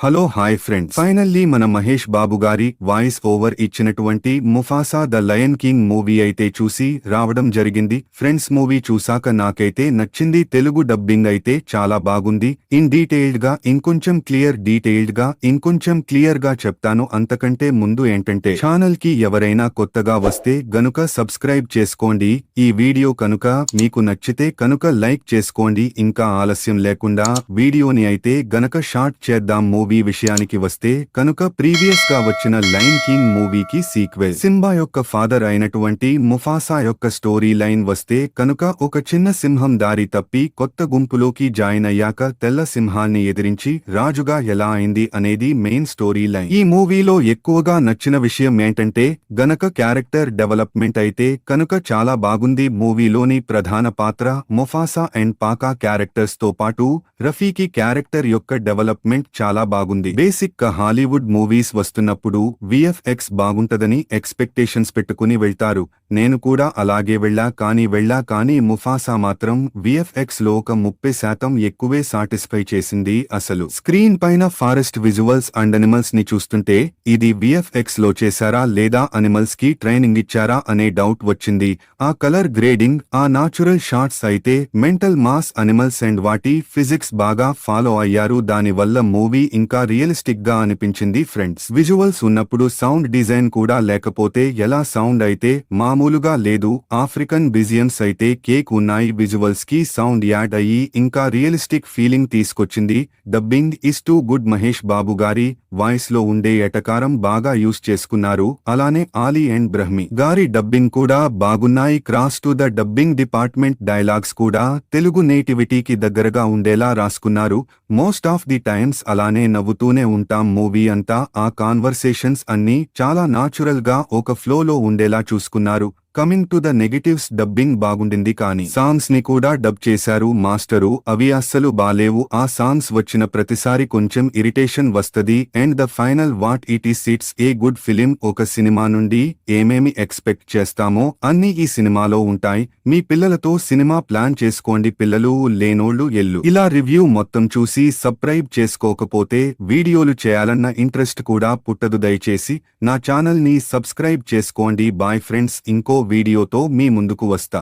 Hello hi friends, finally మన మహేష్ బాబు గారి voice over ఇచ్చినటువంటి Mufasa the lion king movie అయితే చూసి రావడం జరిగింది. ఫ్రెండ్స్, మూవీ చూసాక నాకైతే నచ్చింది. తెలుగు డబ్బింగ్ అయితే చాలా బాగుంది. ఇంకొంచెం క్లియర్ గా చెప్తాను. అంతకంటే ముందు ఏంటంటే, ఛానల్ కి ఎవరైనా కొత్తగా వస్తే గనుక సబ్స్క్రైబ్ చేసుకోండి. ఈ వీడియో కనుక మీకు నచ్చితే కనుక లైక్ చేసుకోండి. ఇంకా ఆలస్యం లేకుండా వీడియోని అయితే గనక షార్ట్ చేద్దాం. మూవీ విషయానికి వస్తే కనుక ప్రీవియస్ గా వచ్చిన లయన్ కింగ్ మూవీకి సీక్వెల్ సింబా యొక్క ఫాదర్ అయినటువంటి ముఫాసా యొక్క స్టోరీ లైన్ వస్తే కనుక ఒక చిన్న సింహం దారి తప్పి కొత్త గుంపులోకి జాయిన్ అయ్యాక తెల్ల సింహాన్ని ఎదిరించి రాజుగా ఎలా అయింది అనేది మెయిన్ స్టోరీ లైన్. ఈ మూవీలో ఎక్కువగా నచ్చిన విషయం ఏంటంటే గనక క్యారెక్టర్ డెవలప్మెంట్ అయితే కనుక చాలా బాగుంది. మూవీలోని ప్రధాన పాత్ర ముఫాసా అండ్ పాకా క్యారెక్టర్స్ తో పాటు రఫీకి క్యారెక్టర్ యొక్క డెవలప్మెంట్ చాలా బాగుంది. బేసిక్ గా హాలీవుడ్ మూవీస్ వస్తున్నప్పుడు విఎఫ్ఎక్స్ బాగుంటదని ఎక్స్పెక్టేషన్స్ పెట్టుకుని వెళ్తారు. నేను కూడా అలాగే వెళ్ళా కానీ ముఫాసా మాత్రం విఎఫ్ఎక్స్ లో ఒక 30% ఎక్కువే సాటిస్ఫై చేసింది. అసలు స్క్రీన్ పైన ఫారెస్ట్ విజువల్స్ అండ్ అనిమల్స్ ని చూస్తుంటే ఇది విఎఫ్ఎక్స్ లో చేశారా లేదా అనిమల్స్ కి ట్రైనింగ్ ఇచ్చారా అనే డౌట్ వచ్చింది. ఆ కలర్ గ్రేడింగ్, ఆ నాచురల్ షాట్స్ అయితే మెంటల్ మాస్ అనిమల్స్ అండ్ వాటి ఫిజిక్స్ బాగా ఫాలో అయ్యారు. దాని వల్ల మూవీ ఇంకా రియలిస్టిక్ గా అనిపించింది. ఫ్రెండ్స్, విజువల్స్ ఉన్నప్పుడు సౌండ్ డిజైన్ కూడా లేకపోతే ఎలా సౌండ్ అయితే మామూలుగా లేదు. ఆఫ్రికన్ బిజియమ్స్ అయితే కేక్ ఉన్నాయి. విజువల్స్ కి సౌండ్ యాడ్ అయ్యి ఇంకా రియలిస్టిక్ ఫీలింగ్ తీసుకొచ్చింది. Dubbing is too good. Mahesh Babu గారి వాయిస్ లో ఉండే ఎటకారం బాగా యూస్ చేసుకున్నారు. అలానే ఆలీ అండ్ బ్రహ్మి గారి డబ్బింగ్ కూడా బాగున్నాయి. Cross to the dubbing department dialogues కూడా తెలుగు నేటివిటీకి దగ్గరగా ఉండేలా రాసుకున్నారు. మోస్ట్ ఆఫ్ ది టైమ్స్ అలానే నవ్వుతూనే ఉంటాం. మూవీ అంతా ఆ కాన్వర్సేషన్స్ అన్నీ చాలా నాచురల్ గా ఒక ఫ్లోలో ఉండేలా చూసుకున్నారు. Coming to the negatives, dubbing బాగుండింది కానీ సాంగ్స్ ని కూడా డబ్ చేశారు మాస్టరు. అవి అస్సలు బాలేవు. ఆ సాంగ్స్ వచ్చిన ప్రతిసారి కొంచెం ఇరిటేషన్ వస్తది. And the final what it is it's a good film. ఒక సినిమా నుండి ఏమేమి ఎక్స్పెక్ట్ చేస్తామో అన్ని ఈ సినిమాలో ఉంటాయి. మీ పిల్లలతో సినిమా ప్లాన్ చేసుకోండి. పిల్లలు లేనోళ్లు ఎల్లు. ఇలా రివ్యూ మొత్తం చూసి సబ్స్క్రైబ్ చేసుకోకపోతే వీడియోలు చేయాలన్న ఇంట్రెస్ట్ కూడా పుట్టదు. దయచేసి నా ఛానల్ ని సబ్స్క్రైబ్ చేసుకోండి. బాయ్ ఫ్రెండ్స్, ఇంకో వీడియోతో మీ ముందుకు వస్తా.